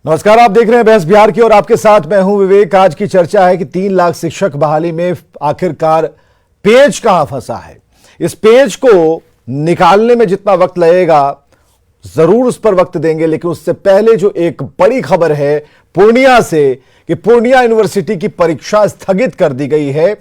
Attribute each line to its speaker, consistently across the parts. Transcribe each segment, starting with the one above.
Speaker 1: नमस्कार, आप देख रहे हैं बहस बिहार की और आपके साथ मैं हूं विवेक। आज की चर्चा है कि 3 लाख शिक्षक बहाली में आखिरकार पेंच कहां फंसा है। इस पेंच को निकालने में जितना वक्त लगेगा जरूर उस पर वक्त देंगे, लेकिन उससे पहले जो एक बड़ी खबर है पूर्णिया से कि पूर्णिया यूनिवर्सिटी की परीक्षा स्थगित कर दी गई है।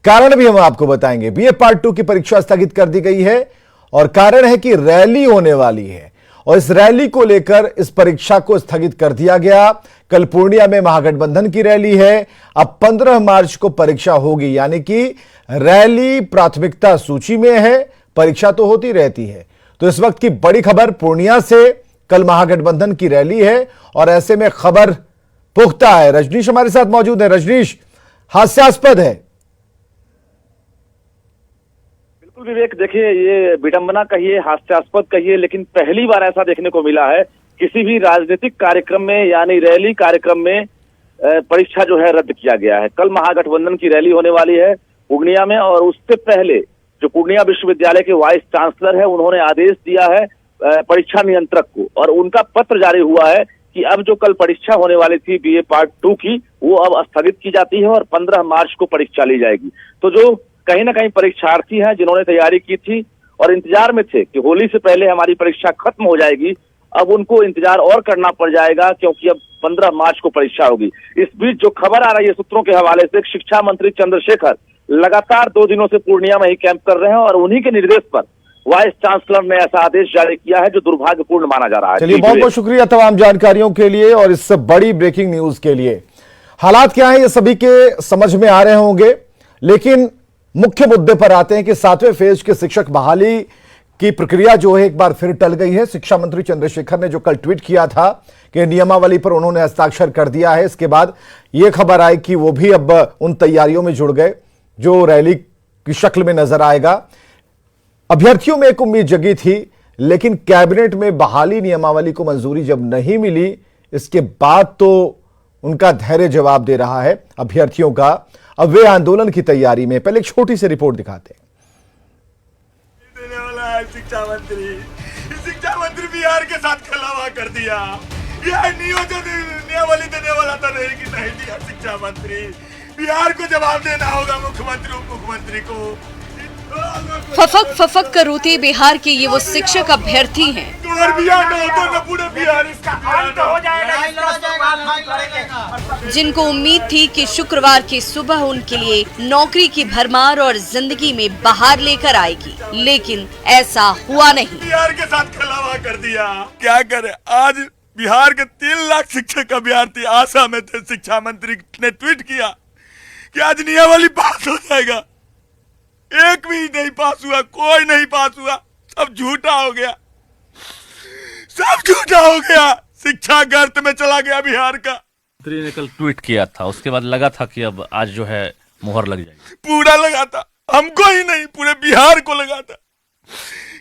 Speaker 1: कारण भी हम आपको बताएंगे। बीए पार्ट 2 की परीक्षा स्थगित कर दी गई है और कारण है कि रैली होने वाली है और इस रैली को लेकर इस परीक्षा को स्थगित कर दिया गया। कल पूर्णिया में महागठबंधन की रैली है। अब 15 मार्च को परीक्षा होगी, यानी कि रैली प्राथमिकता सूची में है, परीक्षा तो होती रहती है। तो इस वक्त की बड़ी खबर पूर्णिया से, कल महागठबंधन की रैली है और ऐसे में खबर पुख्ता है। रजनीश हमारे साथ मौजूद है। रजनीश, हास्यास्पद है।
Speaker 2: बिल्कुल विवेक, देखिए ये विडंबना कहिए, हास्यास्पद कहिए, लेकिन पहली बार ऐसा देखने को मिला है किसी भी राजनीतिक कार्यक्रम में यानी रैली कार्यक्रम में परीक्षा जो है रद्द किया गया है। कल महागठबंधन की रैली होने वाली है पूर्णिया में और उससे पहले जो पूर्णिया विश्वविद्यालय के वाइस चांसलर है उन्होंने आदेश दिया है परीक्षा नियंत्रक को और उनका पत्र जारी हुआ है कि अब जो कल परीक्षा होने वाली थी बीए पार्ट 2 की वो अब स्थगित की जाती है और 15 मार्च को परीक्षा ली जाएगी। तो जो कहीं ना कहीं परीक्षार्थी हैं जिन्होंने तैयारी की थी और इंतजार में थे कि होली से पहले हमारी परीक्षा खत्म हो जाएगी, अब उनको इंतजार और करना पड़ जाएगा क्योंकि अब 15 मार्च को परीक्षा होगी। इस बीच जो खबर आ रही है सूत्रों के हवाले से, शिक्षा मंत्री चंद्रशेखर लगातार 2 दिनों से पूर्णिया में ही कैंप कर रहे हैं और उन्हीं के निर्देश पर वाइस चांसलर ने ऐसा आदेश जारी किया है जो दुर्भाग्यपूर्ण माना जा रहा है।
Speaker 1: चलिए, बहुत बहुत शुक्रिया तमाम जानकारियों के लिए और इस बड़ी ब्रेकिंग न्यूज के लिए। हालात क्या है ये सभी के समझ में आ रहे होंगे, लेकिन मुख्य मुद्दे पर आते हैं कि 7वें फेज के शिक्षक बहाली की प्रक्रिया जो है एक बार फिर टल गई है। शिक्षा मंत्री चंद्रशेखर ने जो कल ट्वीट किया था कि नियमावली पर उन्होंने हस्ताक्षर कर दिया है, इसके बाद यह खबर आई कि वो भी अब उन तैयारियों में जुड़ गए जो रैली की शक्ल में नजर आएगा। अभ्यर्थियों में एक उम्मीद जगी थी, लेकिन कैबिनेट में बहाली नियमावली को मंजूरी जब नहीं मिली, इसके बाद तो उनका धैर्य जवाब दे रहा है अभ्यर्थियों का। अब वे आंदोलन की तैयारी में। पहले एक छोटी सी रिपोर्ट दिखाते हैं।
Speaker 3: देने वाला है शिक्षा मंत्री बिहार के साथ खिलावा कर दिया। यह नियमावली देने वाला था नहीं कि नहीं दिया। शिक्षा मंत्री बिहार को जवाब देना होगा, मुख्यमंत्री उप मुख्यमंत्री को।
Speaker 4: फफक फफक कर रोते बिहार के ये वो शिक्षक अभ्यर्थी हैं
Speaker 3: पूरे बिहार
Speaker 4: जिनको उम्मीद थी कि शुक्रवार की सुबह उनके लिए नौकरी की भरमार और जिंदगी में बहार लेकर आएगी, लेकिन ऐसा हुआ नहीं।
Speaker 3: बिहार के साथ खिलावा कर दिया। क्या करे, आज बिहार के 3 लाख शिक्षक अभ्यर्थी आशा में थे। शिक्षा मंत्री ने ट्वीट किया कि आज नियमावली पास हो जाएगा, एक भी नहीं पास हुआ, कोई नहीं पास हुआ, सब झूठा हो गया, सब झूठा हो गया। शिक्षा गर्त में चला गया बिहार का।
Speaker 5: मंत्री ने कल ट्वीट किया था, उसके बाद लगा था कि अब आज जो है मुहर लग जाएगी।
Speaker 3: पूरा लगा था, हमको ही नहीं पूरे बिहार को लगा था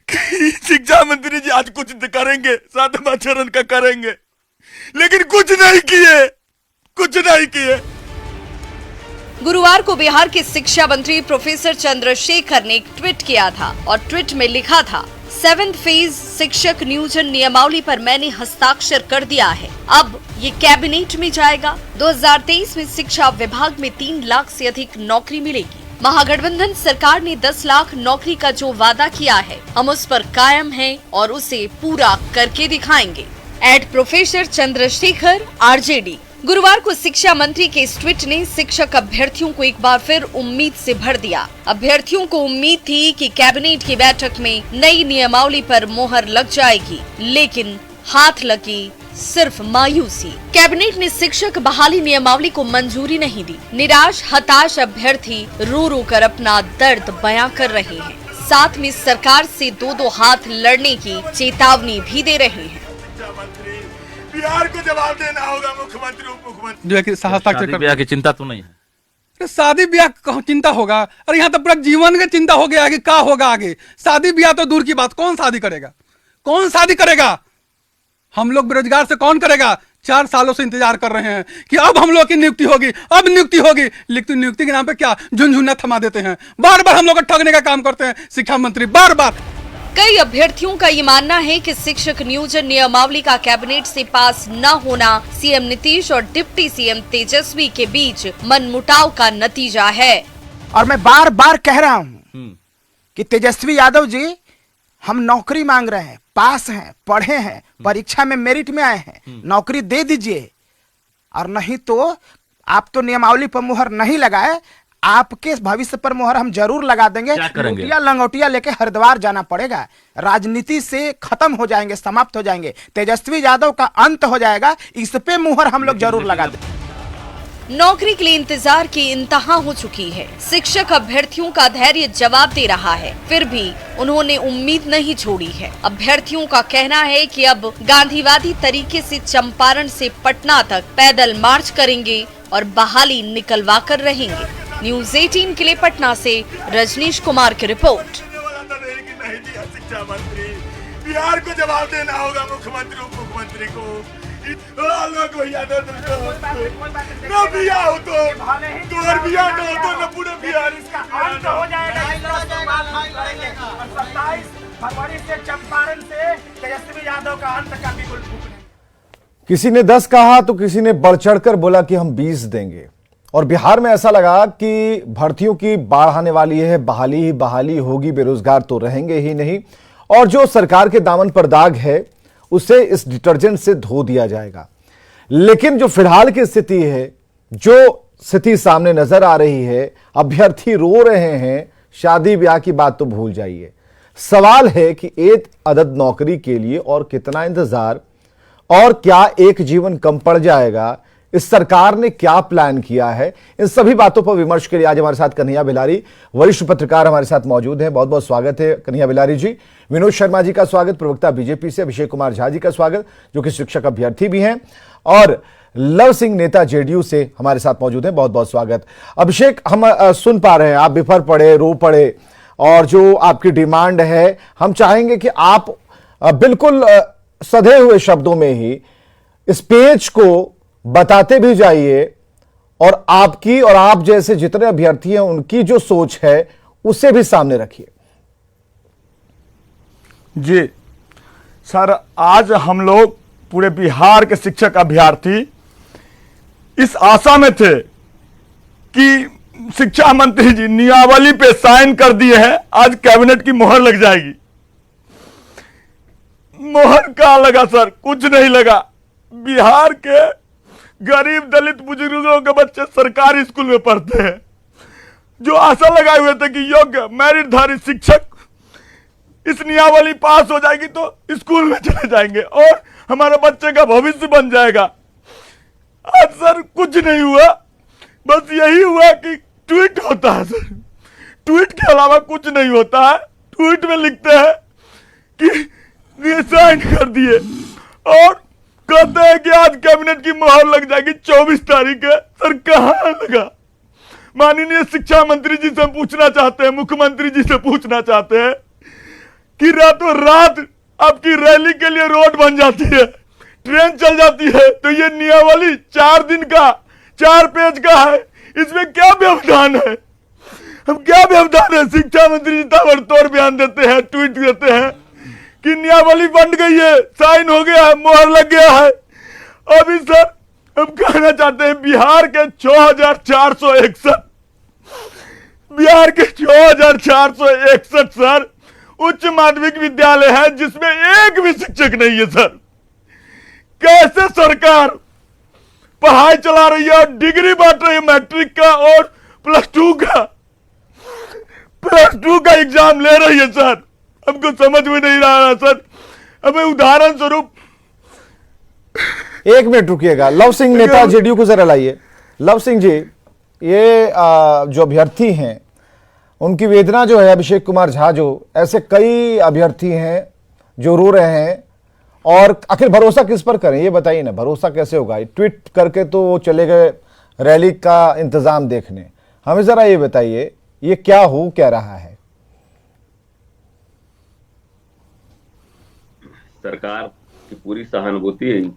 Speaker 3: कि शिक्षा मंत्री जी आज कुछ करेंगे, 7वां चरण का करेंगे, लेकिन कुछ नहीं किए, कुछ नहीं किए।
Speaker 4: गुरुवार को बिहार के शिक्षा मंत्री प्रोफेसर चंद्रशेखर ने एक ट्वीट किया था और ट्वीट में लिखा था, 7th फेज शिक्षक नियोजन नियमावली पर मैंने हस्ताक्षर कर दिया है, अब ये कैबिनेट में जाएगा। 2023 में शिक्षा विभाग में 3 लाख से अधिक नौकरी मिलेगी। महागठबंधन सरकार ने 10 लाख नौकरी का जो वादा किया है, हम उस पर कायम हैं और उसे पूरा करके दिखाएंगे। Professor Chandrashekhar RJD। गुरुवार को शिक्षा मंत्री के इस ट्वीट ने शिक्षक अभ्यर्थियों को एक बार फिर उम्मीद से भर दिया। अभ्यर्थियों को उम्मीद थी कि कैबिनेट की बैठक में नई नियमावली पर मोहर लग जाएगी, लेकिन हाथ लगी सिर्फ मायूसी। कैबिनेट ने शिक्षक बहाली नियमावली को मंजूरी नहीं दी। निराश हताश अभ्यर्थी रो रो कर अपना दर्द बयां कर रहे हैं, साथ में सरकार से 2-2 हाथ लड़ने की चेतावनी भी दे रहे हैं।
Speaker 3: बिहार को जवाब देना होगा, मुख्यमंत्री उप मुख्यमंत्री।
Speaker 5: शादी ब्याह की चिंता तो नहीं है?
Speaker 6: शादी ब्याह चिंता होगा, और यहाँ तो पूरा जीवन की चिंता हो गया कि क्या होगा आगे। शादी ब्याह तो दूर की बात, कौन शादी करेगा, कौन शादी करेगा? हम लोग बेरोजगार से कौन करेगा? 4 सालों से इंतजार कर रहे हैं कि अब हम लोग की नियुक्ति होगी, अब नियुक्ति होगी, लेकिन नियुक्ति के नाम पे क्या झुनझुना थमा देते हैं। बार बार हम लोग को ठगने का काम करते हैं शिक्षा मंत्री, बार बार।
Speaker 4: कई अभ्यर्थियों का ये मानना है कि शिक्षक नियोजन नियमावली का कैबिनेट से पास न होना सीएम नीतीश और डिप्टी सीएम तेजस्वी के बीच मनमुटाव का नतीजा है।
Speaker 7: और मैं बार बार कह रहा हूँ कि तेजस्वी यादव जी, हम नौकरी मांग रहे हैं, पास हैं, पढ़े हैं, परीक्षा में मेरिट में आए हैं, नौकरी दे दीजिए। और नहीं तो आप तो नियमावली पर मुहर नहीं लगाए, आपके भविष्य पर मुहर हम जरूर लगा देंगे। लंगोटिया लंगोटिया लेके हरिद्वार जाना पड़ेगा, राजनीति से खत्म हो जाएंगे, समाप्त हो जाएंगे, तेजस्वी यादव का अंत हो जाएगा। इस पे मुहर हम लोग जरूर लगा देंगे।
Speaker 4: नौकरी के लिए इंतजार की इंतहा हो चुकी है। शिक्षक अभ्यर्थियों का धैर्य जवाब दे रहा है, फिर भी उन्होंने उम्मीद नहीं छोड़ी है। अभ्यर्थियों का कहना है कि अब गांधीवादी तरीके से चंपारण से पटना तक पैदल मार्च करेंगे और बहाली निकलवा कर रहेंगे। न्यूज़ 18 के लिए पटना से रजनीश कुमार की रिपोर्ट।
Speaker 3: शिक्षा मंत्री, बिहार को जवाब देना होगा, मुख्यमंत्री उप मुख्यमंत्री को। न बिया हो तो और बिया न हो तो न पूरे बिहार इसका अंत हो जाएगा।
Speaker 7: 27 फरवरी से चंपारण से तेजस्वी यादव का अंत का बिल्कुल फूकने।
Speaker 1: किसी ने 10 कहा तो किसी ने बढ़ चढ़कर बोला कि हम 20 देंगे। और बिहार में ऐसा लगा कि भर्तियों की बाढ़ आने वाली है, बहाली ही बहाली होगी, बेरोजगार तो रहेंगे ही नहीं, और जो सरकार के दामन पर दाग है उसे इस डिटर्जेंट से धो दिया जाएगा। लेकिन जो फिलहाल की स्थिति है, जो स्थिति सामने नजर आ रही है, अभ्यर्थी रो रहे हैं, शादी ब्याह की बात तो भूल जाइए। सवाल है कि एक अदद नौकरी के लिए और कितना इंतजार, और क्या एक जीवन कम पड़ जाएगा, इस सरकार ने क्या प्लान किया है। इन सभी बातों पर विमर्श के लिए आज हमारे साथ कन्हैया बिलारी, वरिष्ठ पत्रकार हमारे साथ मौजूद हैं। बहुत बहुत स्वागत है कन्हैया बिलारी जी। विनोद शर्मा जी का स्वागत, प्रवक्ता बीजेपी से अभिषेक कुमार झा जी का स्वागत, जो कि शिक्षक अभ्यर्थी भी हैं, और लव सिंह नेता जेडीयू से हमारे साथ मौजूद हैं। बहुत बहुत स्वागत। अभिषेक, हम सुन पा रहे हैं आप बिफर पड़े, रो पड़े, और जो आपकी डिमांड है, हम चाहेंगे कि आप बिल्कुल सधे हुए शब्दों में ही इस पेज को बताते भी जाइए, और आपकी और आप जैसे जितने अभ्यर्थी हैं उनकी जो सोच है उसे भी सामने रखिए।
Speaker 3: जी सर, आज हम लोग पूरे बिहार के शिक्षक अभ्यर्थी इस आशा में थे कि शिक्षा मंत्री जी नियमावली पे साइन कर दिए हैं, आज कैबिनेट की मोहर लग जाएगी। मोहर कहां लगा सर? कुछ नहीं लगा। बिहार के गरीब दलित बुजुर्गों के बच्चे सरकारी स्कूल में पढ़ते हैं, जो आशा लगाए हुए थे कि योग्य मेरिटधारी शिक्षक इस नियमावली पास हो जाएगी तो स्कूल में चले जाएंगे और हमारे बच्चे का भविष्य बन जाएगा। आज सर कुछ नहीं हुआ, बस यही हुआ कि ट्वीट होता है सर, ट्वीट के अलावा कुछ नहीं होता है। ट्वीट में लिखते हैं कि साइन कर दिए और कहते हैं कि आज कैबिनेट की मोहर लग जाएगी 24 तारीख है। सर कहां लगा? माननीय शिक्षा मंत्री जी से पूछना चाहते हैं, मुख्यमंत्री जी से पूछना चाहते हैं कि रातों रात आपकी रैली के लिए रोड बन जाती है, ट्रेन चल जाती है, तो ये नियमावली 4 दिन का 4 पेज का है, इसमें क्या व्यवधान है? हम क्या व्यवधान है? शिक्षा मंत्री जी ताबड़तोड़ बयान देते हैं, ट्वीट देते हैं कि नियमावली बन गई है, साइन हो गया है, मोहर लग गया है। अभी सर हम कहना चाहते हैं बिहार के 6461 बिहार के 6461 सर उच्च माध्यमिक विद्यालय है जिसमें एक भी शिक्षक नहीं है सर। कैसे सरकार पढ़ाई चला रही है और डिग्री बांट रही है, मैट्रिक का और प्लस टू का एग्जाम ले रही है सर। हमको समझ में नहीं रहा सर। हमें उदाहरण स्वरूप
Speaker 1: 1 मिनट रुकिएगा। लव सिंह नेता जेडीयू को जरा लाइए। लव सिंह जी, ये जो अभ्यर्थी हैं उनकी वेदना जो है, अभिषेक कुमार झा, जो ऐसे कई अभ्यर्थी हैं जो रो रहे हैं, और आखिर भरोसा किस पर करें ये बताइए ना। भरोसा कैसे होगा? ट्वीट करके तो वो चले गए रैली का इंतजाम देखने। हमें जरा ये बताइए ये क्या हो क्या रहा है?
Speaker 8: सरकार की पूरी सहानुभूति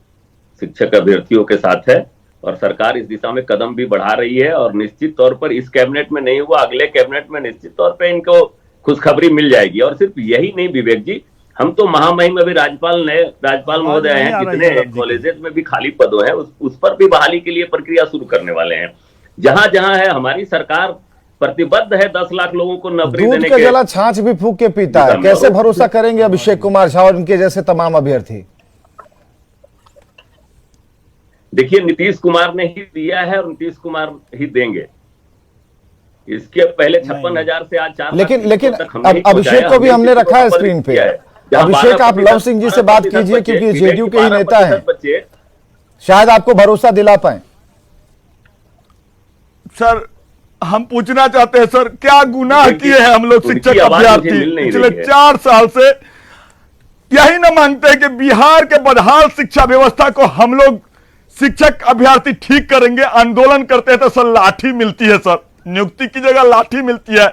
Speaker 8: शिक्षक अभ्यर्थियों के साथ है और सरकार इस दिशा में कदम भी बढ़ा रही है, और निश्चित तौर पर इस कैबिनेट में नहीं हुआ, अगले कैबिनेट में निश्चित तौर पे इनको खुशखबरी मिल जाएगी। और सिर्फ यही नहीं विवेक जी, हम तो महामहिम अभी राज्यपाल महोदय हैं, जितने कॉलेजेस में भी खाली पद हैं उस पर भी बहाली के लिए प्रक्रिया शुरू करने वाले हैं। जहां जहां है हमारी सरकार प्रतिबद्ध है 10 लाख लोगों को नौकरी देने
Speaker 1: दूध का जला छाछ भी फूंक के पीता है। कैसे भरोसा करेंगे अभिषेक कुमार झा और उनके जैसे तमाम अभ्यर्थी?
Speaker 8: देखिए, नीतीश कुमार ने ही दिया है और नीतीश कुमार ही देंगे। इसके पहले 56,000 से आज 4
Speaker 1: लेकिन अब अभिषेक को भी हमने रखा है स्क्रीन पे। अभिषेक, आप लव सिंह जी से बात कीजिए, क्योंकि जेडीयू के ही नेता हैं, शायद आपको भरोसा दिला पाए।
Speaker 3: सर, हम पूछना चाहते हैं सर, क्या गुनाह किए हैं हम लोग शिक्षक अभ्यर्थी पिछले 4 साल से? यही ना मांगते हैं कि बिहार के बदहाल शिक्षा व्यवस्था को हम लोग शिक्षक अभ्यर्थी ठीक करेंगे? आंदोलन करते हैं तो सर लाठी मिलती है, सर नियुक्ति की जगह लाठी मिलती है।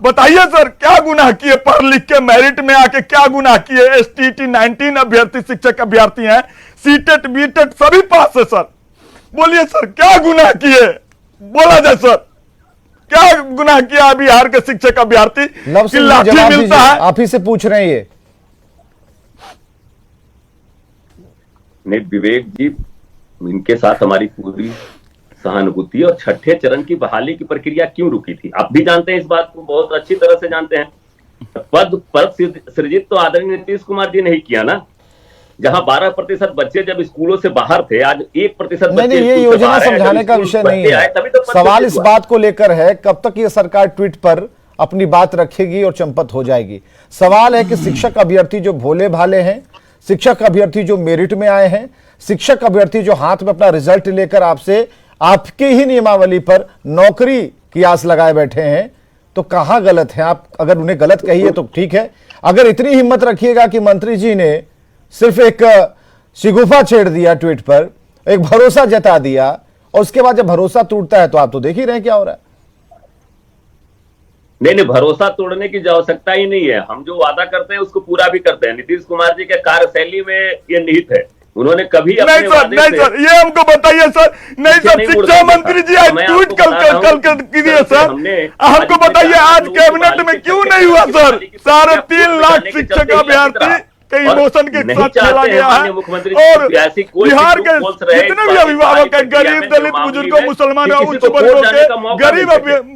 Speaker 3: बताइए सर, क्या गुनाह किए? पढ़ लिख के मेरिट में आके क्या गुनाह किए? STT 19 अभ्यर्थी शिक्षक अभ्यर्थी हैं, सीटेट बीटेट सभी पास है सर। बोलिए सर, क्या गुनाह किए? बोला जाए सर, क्या गुनाह किया बिहार के शिक्षक अभ्यर्थी कि लाठी मिलता है?
Speaker 1: आप ही से पूछ रहे हैं ये।
Speaker 8: नहीं विवेक जी, इनके साथ हमारी पूरी सहानुभूति और छठे चरण की बहाली की प्रक्रिया क्यों रुकी थी, आप भी जानते हैं इस बात को, बहुत अच्छी तरह से जानते हैं। पद सृजित तो आदरणीय नीतीश कुमार जी ने ही किया ना। जहां 12% बच्चे जब स्कूलों से बाहर थे, आज 1% बच्चे।
Speaker 1: ये योजना समझाने का विषय नहीं है, सवाल इस बात को लेकर है कब तक ये सरकार ट्वीट पर अपनी बात रखेगी और चंपत हो जाएगी। सवाल है कि शिक्षक अभ्यर्थी जो भोले भाले हैं, शिक्षक अभ्यर्थी जो मेरिट में आए हैं, शिक्षक अभ्यर्थी जो हाथ में अपना रिजल्ट लेकर आपसे आपके ही नियमावली पर नौकरी की आस लगाए बैठे हैं, तो कहां गलत है? आप अगर उन्हें गलत कहिए तो ठीक है, अगर इतनी हिम्मत रखिएगा कि मंत्री जी ने सिर्फ एक शिगुफा छेड़ दिया ट्वीट पर, एक भरोसा जता दिया, और उसके बाद जब भरोसा टूटता है तो आप तो देख ही रहे हैं क्या हो रहा है।
Speaker 8: नहीं, भरोसा तोड़ने की आवश्यकता ही नहीं है। हम जो वादा करते हैं उसको पूरा भी करते हैं। नीतीश कुमार जी के कार्यशैली में ये निहित है। उन्होंने कभी
Speaker 3: नहीं सर, ये हमको बताइए सर। नहीं सर, शिक्षा मंत्री जी आज ट्वीट कल कीजिए सर। हमको बताइए आज कैबिनेट में क्यों नहीं हुआ सर? 3.5 लाख शिक्षक अभ्यर्थी के इमोशन के साथ खेला गया है। और बिहार के जितने भी अभिभावक हैं, गरीब दलित बुजुर्गों मुसलमान उच्च वर्गों के गरीब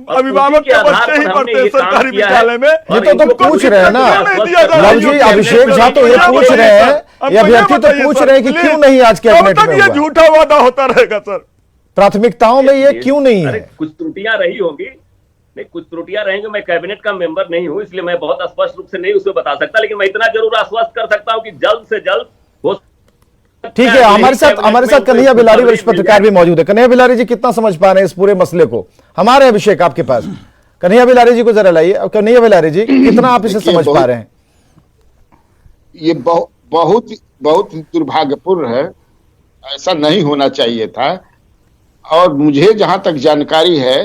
Speaker 3: अभिभावक के बच्चे ही पढ़ते हैं सरकारी विद्यालय में।
Speaker 1: ये तो तुम पूछ रहे हैं ना लव जी, अभिषेक झा तो ये पूछ रहे हैं, ये अभ्यर्थी तो पूछ रहे हैं कि क्यों नहीं आज कैबिनेट में
Speaker 3: ये झूठा वादा होता रहेगा सर?
Speaker 1: प्राथमिकताओं में ये क्यों नहीं है?
Speaker 8: कुछ त्रुटियां रही होंगी, नहीं कुछ त्रुटियां रहेंगी। मैं कैबिनेट का मेंबर नहीं हूं, इसलिए मैं बहुत स्पष्ट रूप से नहीं उसमें बता सकता, लेकिन मैं इतना जरूर आश्वस्त कर सकता हूं कि जल्द से जल्द हो।
Speaker 1: ठीक है, हमारे साथ कन्हैया बिलारी वरिष्ठ पत्रकार भी मौजूद है। कन्हैया बिलारी जी, कितना समझ पा रहे हैं इस पूरे मसले को? हमारे अभिषेक आपके पास, कन्हैया बिलारी जी को जरा लाइए। कन्हैया बिलारी जी, कितना आप इसे समझ पा रहे हैं?
Speaker 9: ये बहुत दुर्भाग्यपूर्ण है, ऐसा नहीं होना चाहिए था। और मुझे जहां तक जानकारी है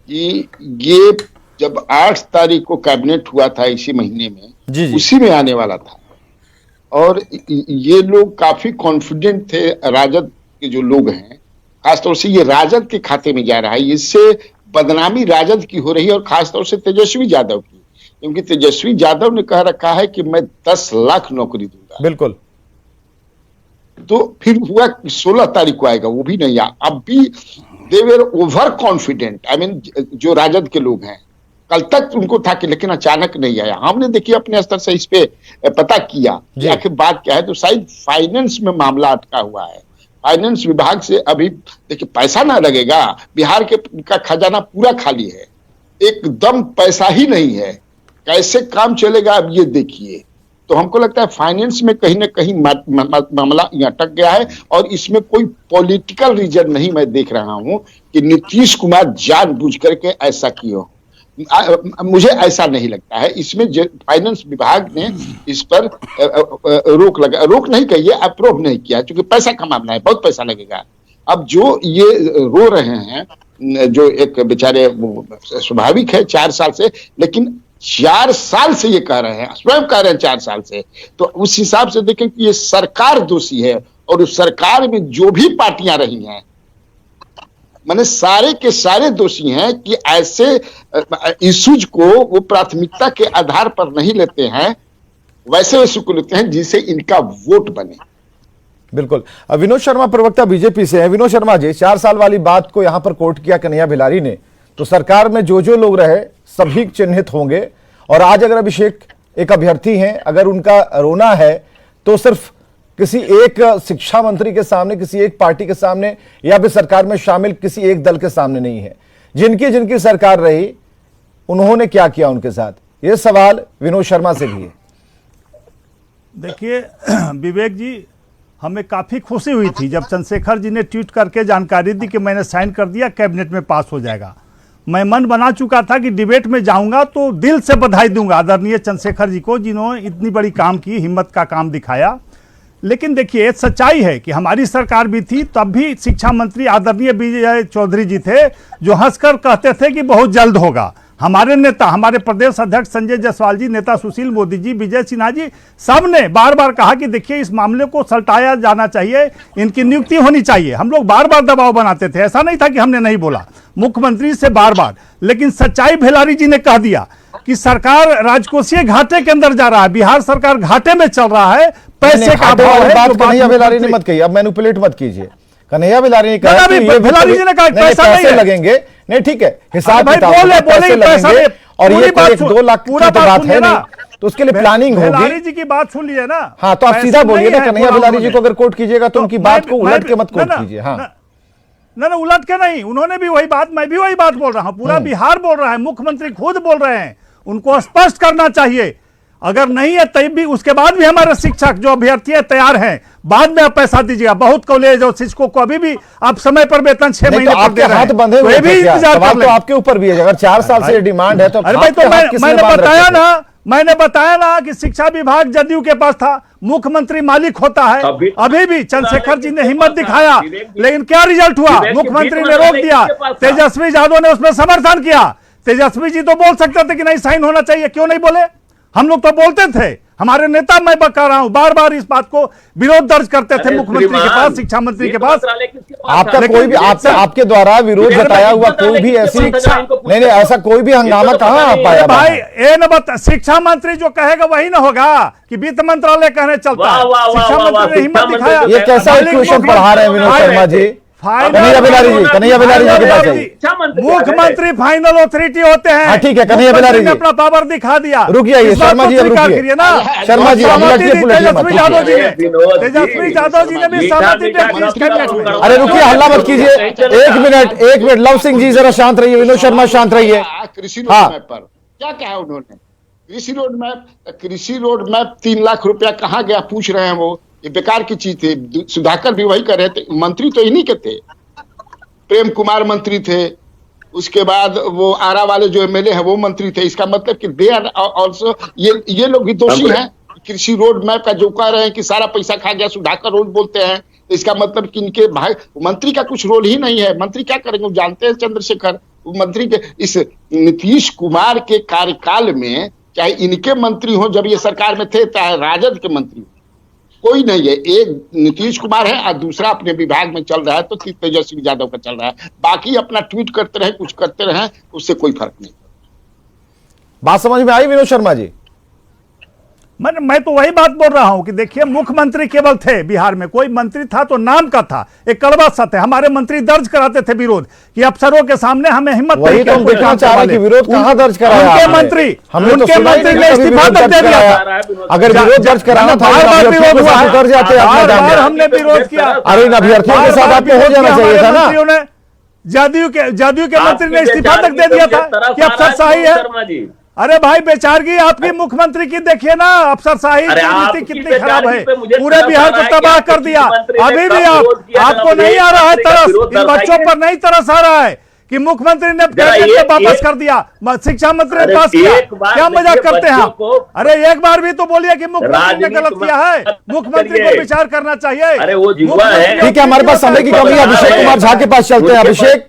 Speaker 9: कि ये जब 8 तारीख को कैबिनेट हुआ था इसी महीने में, उसी में आने वाला था। और ये लोग काफी कॉन्फिडेंट थे, राजद के जो लोग हैं, खासतौर से ये राजद के खाते में जा रहा है। इससे बदनामी राजद की हो रही है, और खासतौर से तेजस्वी यादव की, क्योंकि तेजस्वी यादव ने कह रखा है कि मैं 10 लाख नौकरी दूंगा।
Speaker 1: बिल्कुल।
Speaker 9: तो फिर हुआ 16 तारीख को आएगा, वो भी नहीं आया। अब भी they were over confident, I mean जो राजद के लोग हैं, कल तक उनको था कि, लेकिन अचानक नहीं आया। हमने देखिए अपने स्तर से इस पे पता किया कि आखिर बात क्या है, तो शायद फाइनेंस में मामला अटका हुआ है। फाइनेंस विभाग से अभी देखिए पैसा ना लगेगा, बिहार का खजाना पूरा खाली है, एकदम पैसा ही नहीं है, कैसे काम चलेगा अब ये देखिए। तो हमको लगता है फाइनेंस में कहीं ना कहीं मामला अटक गया है, और इसमें कोई पॉलिटिकल रीजन नहीं मैं देख रहा हूं कि नीतीश कुमार जानबूझ करके ऐसा किया। मुझे ऐसा नहीं लगता है। इसमें फाइनेंस विभाग ने इस पर रोक नहीं कही है, अप्रूव नहीं किया, क्योंकि पैसा का मामला है, बहुत पैसा लगेगा। अब जो ये रो रहे हैं, जो एक बेचारे, स्वाभाविक है 4 साल से, लेकिन 4 साल से ये कह रहे हैं, स्वयं कह रहे हैं 4 साल से, तो उस हिसाब से देखें कि ये सरकार दोषी है। और उस सरकार में जो भी पार्टियां रही हैं, माने सारे के सारे दोषी हैं कि ऐसे इश्यूज को वो प्राथमिकता के आधार पर नहीं लेते हैं, वैसे इश्यू को लेते हैं जिससे इनका वोट बने।
Speaker 1: बिल्कुल। अब विनोद शर्मा प्रवक्ता बीजेपी से हैं। विनोद शर्मा जी, 4 साल वाली बात को यहां पर कोट किया कन्हैया भिलारी ने, तो सरकार में जो लोग रहे सभी चिन्हित होंगे, और आज अगर अभिषेक एक अभ्यर्थी हैं, अगर उनका रोना है तो सिर्फ किसी एक शिक्षा मंत्री के सामने, किसी एक पार्टी के सामने, या फिर सरकार में शामिल किसी एक दल के सामने नहीं है। जिनकी जिनकी सरकार रही उन्होंने क्या किया उनके साथ, यह सवाल विनोद शर्मा से भी है।
Speaker 10: देखिए विवेक जी, हमें काफ़ी खुशी हुई थी जब चंद्रशेखर जी ने ट्वीट करके जानकारी दी कि मैंने साइन कर दिया, कैबिनेट में पास हो जाएगा। मैं मन बना चुका था कि डिबेट में जाऊंगा तो दिल से बधाई दूंगा आदरणीय चंद्रशेखर जी को, जिन्होंने इतनी बड़ी काम की, हिम्मत का काम दिखाया। लेकिन देखिए सच्चाई है कि हमारी सरकार भी थी, तब भी शिक्षा मंत्री आदरणीय विजय चौधरी जी थे, जो हंसकर कहते थे कि बहुत जल्द होगा। हमारे नेता, हमारे प्रदेश अध्यक्ष संजय जायसवाल जी, नेता सुशील मोदी जी, विजय सिन्हा जी, सब ने बार बार कहा कि देखिए इस मामले को सलटाया जाना चाहिए, इनकी नियुक्ति होनी चाहिए। हम लोग बार बार दबाव बनाते थे, ऐसा नहीं था कि हमने नहीं बोला, मुख्यमंत्री से बार बार। लेकिन सच्चाई भिलारी जी ने कह दिया कि सरकार राजकोषीय घाटे के अंदर जा रहा है, बिहार सरकार घाटे में चल रहा है, पैसे का अभाव है।
Speaker 1: बात कन्हैया भिलारी ने मत कही, अब मैनिपुलेट मत कीजिए। कन्हैया भिलारी ने कहा कि ये
Speaker 10: भिलारी जी ने कहा
Speaker 1: पैसे लगेंगे, नहीं ठीक है, हिसाब किताब पैसे लगेंगे, और ये 1-2 लाख की तो बात है नहीं, तो उसके लिए प्लानिंग होगी।
Speaker 10: भिलारी जी की बात सुन लीजिए ना।
Speaker 1: हाँ, तो आप सीधा बोलिए ना, कन्हैया भिलारी जी को अगर कोट कीजिएगा तो उनकी बात को उलट के मत कोट कीजिए। हाँ
Speaker 10: ना, उलट के नहीं, उन्होंने भी वही बात, मैं भी वही बात बोल रहा हूँ, पूरा बिहार बोल रहा है, मुख्यमंत्री खुद बोल रहे हैं, उनको स्पष्ट करना चाहिए। अगर नहीं है तब भी, उसके बाद भी हमारे शिक्षक जो अभ्यर्थी है तैयार हैं, बाद में आप पैसा दीजिएगा। बहुत कॉलेज और शिक्षकों को अभी भी आप समय पर वेतन 6 महीने
Speaker 1: तो आपके हाथ बंधे हुए भी इंतजार कर, तो आपके ऊपर भी है। अगर 4 साल से डिमांड है तो
Speaker 10: अरे भाई, तो मैंने बताया ना कि शिक्षा विभाग जदयू के पास था, मुख्यमंत्री मालिक होता है। अभी भी चंद्रशेखर जी ने हिम्मत दिखाया, लेकिन क्या रिजल्ट हुआ? मुख्यमंत्री ने रोक दिया, तेजस्वी यादव ने उसमें समर्थन किया। तेजस्वी जी तो बोल सकते थे कि नहीं साइन होना चाहिए, क्यों नहीं बोले? हम लोग तो बोलते थे, हमारे नेता, मैं बता रहा हूं, बार बार इस बात को विरोध दर्ज करते थे मुख्यमंत्री के पास, शिक्षा मंत्री के पास।
Speaker 1: आपका कोई भी आपके द्वारा विरोध जताया हुआ कोई भी ऐसी नहीं, ऐसा कोई भी हंगामा कहां आ पाया
Speaker 10: भाई? ये न बता, शिक्षा मंत्री जो कहेगा वही ना होगा कि वित्त मंत्रालय कहने चलता है। शिक्षा मंत्री ने हिम्मत दिखाया।
Speaker 1: ये कैसा इक्वेशन पढ़ा रहे हैं विनोद शर्मा जी? कन्हैया भिलारी जी के पास जाइए।
Speaker 10: मुख्यमंत्री फाइनल अथॉरिटी होते हैं।
Speaker 1: ठीक है, कन्हैया भिलारी जी
Speaker 10: अपना पावर दिखा दिया।
Speaker 1: रुकिए शर्मा जी, अब रुकिए ना, शर्मा जी
Speaker 10: तेजस्वी यादव जी ने भी सहमति।
Speaker 1: अरे रुकिए, हल्ला मत कीजिए, 1 मिनट। लव सिंह जी जरा शांत रहिए, विनोद शर्मा शांत रहिए।
Speaker 9: कृषि रोड मैप पर क्या कहा उन्होंने? कृषि रोड मैप 3 लाख रुपया कहाँ गया पूछ रहे हैं वो। ये बेकार की चीज थी। सुधाकर भी वही कर रहे थे, मंत्री तो इन्हीं के थे, प्रेम कुमार मंत्री थे, उसके बाद वो आरा वाले जो एमएलए हैं वो मंत्री थे। इसका मतलब कि दे आर ऑल्सो, ये लोग भी दोषी हैं। कृषि रोड मैप का जो कह रहे हैं कि सारा पैसा खा गया, सुधाकर रोज बोलते हैं, तो इसका मतलब कि इनके भाई मंत्री का कुछ रोल ही नहीं है। मंत्री क्या करेंगे वो जानते हैं चंद्रशेखर। मंत्री के इस नीतीश कुमार के कार्यकाल में, चाहे इनके मंत्री हो जब ये सरकार में थे, चाहे राजद के मंत्री हो, कोई नहीं है। एक नीतीश कुमार है और दूसरा अपने विभाग में चल रहा है, तो तेजस्वी यादव का चल रहा है। बाकी अपना ट्वीट करते रहे, कुछ करते रहे, उससे कोई फर्क नहीं।
Speaker 1: बात समझ में आई विनोद शर्मा जी?
Speaker 10: मैं तो वही बात बोल रहा हूं कि देखिए, मुख्यमंत्री केवल थे बिहार में, कोई मंत्री था तो नाम का था, एक कड़वा सत्य है। हमारे मंत्री दर्ज कराते थे विरोध कि अफसरों के सामने हमें हिम्मत नहीं।
Speaker 1: तो देखना चाह रहे कि विरोध कहां दर्ज कराया?
Speaker 10: उनके मंत्री ने इस्तीफा तक दे दिया था।
Speaker 1: अगर विरोध दर्ज कराना था,
Speaker 10: विरोध हुआ, हमने विरोध किया।
Speaker 1: अरे इन अभ्यर्थियों के साथ आपको हो जाना चाहिए था ना।
Speaker 10: जदयू के मंत्री ने इस्तीफा तक दे दिया था कि अफसरशाही है। अरे भाई बेचारगी आपकी मुख्यमंत्री की देखिए ना, अफसरशाही की नीति कितनी खराब है, पूरे बिहार को तबाह कर दिया। अभी भी आपको नहीं आ रहा है तरस, इन बच्चों पर नहीं तरस आ रहा है कि मुख्यमंत्री ने कैबिनेट वापस कर दिया, शिक्षा मंत्री ने पास किया। क्या मजाक करते हैं आप? अरे एक बार भी तो बोलिए कि मुख्यमंत्री ने गलत किया है, मुख्यमंत्री को विचार करना चाहिए।
Speaker 1: ठीक है, हमारे पास समय की कमी है, अभिषेक कुमार झा के पास चलते हैं। अभिषेक,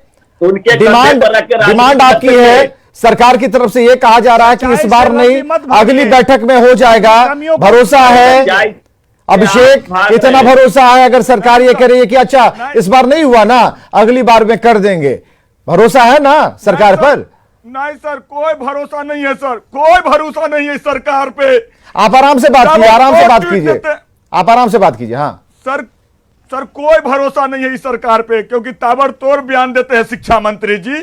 Speaker 1: डिमांड आपकी है, सरकार की तरफ से यह कहा जा रहा है कि इस बार नहीं, अगली बैठक में हो जाएगा, भरोसा है। अभिषेक,
Speaker 8: भाग
Speaker 1: इतना
Speaker 8: रहे हैं।
Speaker 1: भरोसा है अगर सरकार ये कह रही है कि अच्छा इस बार नहीं हुआ ना, अगली बार में कर देंगे, भरोसा है ना सरकार पर?
Speaker 3: नहीं सर, कोई भरोसा नहीं है सर, कोई भरोसा नहीं है इस सरकार पे।
Speaker 1: आप आराम से बात कीजिए, आराम से बात
Speaker 3: ट्वीट
Speaker 1: कीजिए,
Speaker 3: करते-
Speaker 1: आप आराम से बात कीजिए। हाँ
Speaker 3: सर सर कोई भरोसा नहीं है इस सरकार पे, क्योंकि ताबड़तोड़ बयान देते हैं शिक्षा मंत्री जी,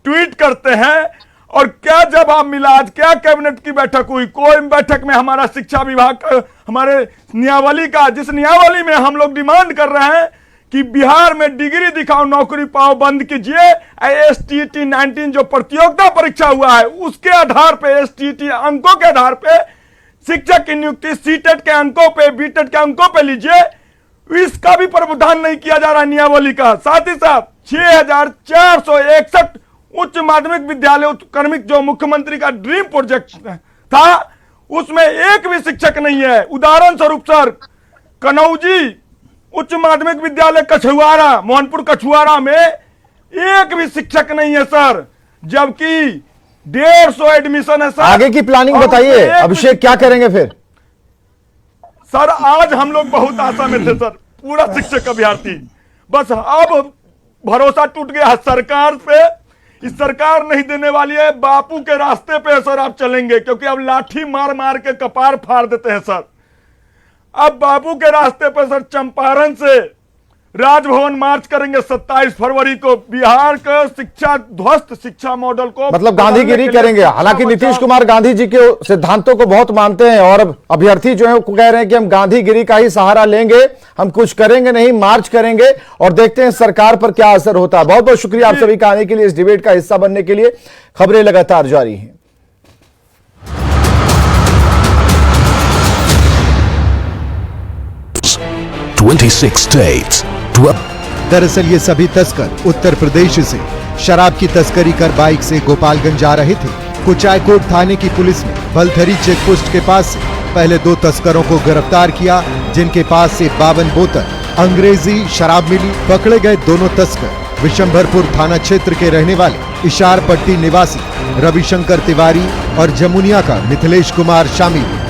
Speaker 3: ट्वीट करते हैं। और क्या जवाब मिला? आज क्या कैबिनेट की बैठक हुई? कोई बैठक में हमारा शिक्षा विभाग का, हमारे नियावली का, जिस नियावली में हम लोग डिमांड कर रहे हैं कि बिहार में डिग्री दिखाओ नौकरी पाओ बंद कीजिए, STT 19 जो प्रतियोगिता परीक्षा हुआ है उसके आधार पे, STT अंकों के आधार पे शिक्षक की नियुक्ति सीटेट के अंकों पे, बीटेट के अंकों पे लीजिए, इसका भी प्रावधान नहीं किया जा रहा नियावली का। साथ ही साथ 6461 उच्च माध्यमिक विद्यालय उत्क्रमिक जो मुख्यमंत्री का ड्रीम प्रोजेक्ट था, उसमें एक भी शिक्षक नहीं है। उदाहरण स्वरूप सर, कनौजी उच्च माध्यमिक विद्यालय कछुआरा, मोहनपुर कछुआरा में एक भी शिक्षक नहीं है सर, जबकि 150 एडमिशन है सर।
Speaker 1: आगे की प्लानिंग
Speaker 3: और
Speaker 1: बताइए
Speaker 3: उसमें एक
Speaker 1: अभिषेक, क्या करेंगे फिर?
Speaker 3: सर आज हम लोग बहुत आशा में थे सर, पूरा शिक्षक अभ्यर्थी, बस अब भरोसा टूट गया है सरकार पे। इस सरकार नहीं देने वाली है, बापू के रास्ते पे सर आप चलेंगे, क्योंकि अब लाठी मार मार के कपार फाड़ देते हैं सर। अब बापू के रास्ते पे सर चंपारण से राजभवन मार्च करेंगे 27 फरवरी को। बिहार का शिक्षा ध्वस्त शिक्षा मॉडल को
Speaker 1: मतलब गांधीगिरी करेंगे। हालांकि नीतीश कुमार गांधी जी के सिद्धांतों को बहुत मानते हैं और अभ्यर्थी जो है वो कह रहे हैं कि हम गांधीगिरी का ही सहारा लेंगे, हम कुछ करेंगे नहीं, मार्च करेंगे और देखते हैं सरकार पर क्या असर होता है। बहुत बहुत शुक्रिया आप सभी का आने के लिए, इस डिबेट का हिस्सा बनने के लिए। खबरें लगातार जारी हैं।
Speaker 11: दरअसल ये सभी तस्कर उत्तर प्रदेश से शराब की तस्करी कर बाइक से गोपालगंज जा रहे थे। कुचायकोट थाने की पुलिस ने बलथरी चेक पोस्ट के पास से पहले 2 तस्करों को गिरफ्तार किया, जिनके पास से 52 बोतल अंग्रेजी शराब मिली। पकड़े गए दोनों तस्कर विशंभरपुर थाना क्षेत्र के रहने वाले इशार पट्टी निवासी रविशंकर तिवारी और जमुनिया का मिथिलेश कुमार शामिल।